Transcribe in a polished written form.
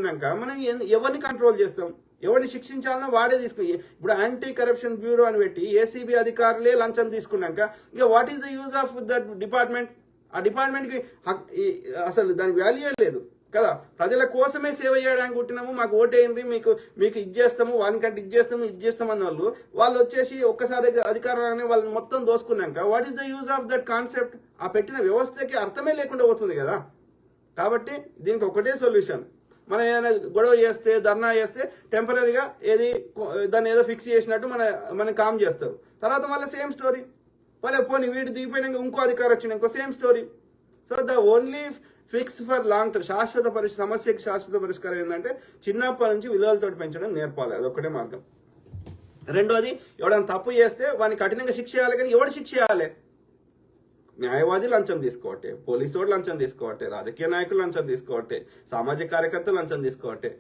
ఉన్నాక మనం ఎవరిని కంట్రోల్ చేస్తాం? ఎవరిని శిక్షించాలనో వాడే తీసుకుని, ఇప్పుడు యాంటీ కరప్షన్ బ్యూరో అని పెట్టి ఏసీబీ అధికారులే లంచం తీసుకున్నాక ఇక what is the use of that department? ఆ డిపార్ట్మెంట్కి అసలు దాని వాల్యూ లేదు కదా. ప్రజల కోసమే సేవ చేయడానికి పుట్టినాము, మాకు ఓటేయండి, మీకు ఇచ్చేస్తాము, వానికంటే ఇచ్చేస్తాము అన్న వాళ్ళు వచ్చేసి ఒక్కసారి అధికారాన్ని వాళ్ళని మొత్తం దోసుకున్నాక what is the use of that concept? ఆ పెట్టిన వ్యవస్థకి అర్థమే లేకుండా పోతుంది కదా. కాబట్టి దీనికి ఒకటే సొల్యూషన్, మనం ఏదైనా గొడవ చేస్తే, ధర్నా చేస్తే టెంపరీగా దాన్ని ఏదో ఫిక్స్ చేసినట్టు మనం కామ్ చేస్తారు. తర్వాత మళ్ళీ సేమ్ స్టోరీ, పోనీ వీడు దిగిపోయినాక ఇంకో అధికారం వచ్చిన ఇంకో same story. So the only fix for long term, సమస్యకి శాశ్వత పరిష్కారం ఏంటంటే చిన్నప్పటి నుంచి విలువలతో పెంచడం నేర్పాలి. అదొక్కటే మార్గం. రెండోది, ఎవడైనా తప్పు చేస్తే వాడిని కఠినంగా శిక్ష చేయాలి. కానీ ఎవడు శిక్ష చేయాలి? న్యాయవాది లంచం తీసుకోవట్టే, పోలీసు వాడు లంచం తీసుకోవట్టే, రాజకీయ నాయకులు లంచం తీసుకోవట్టే, సామాజిక కార్యకర్తలు లంచం తీసుకోవట్టే.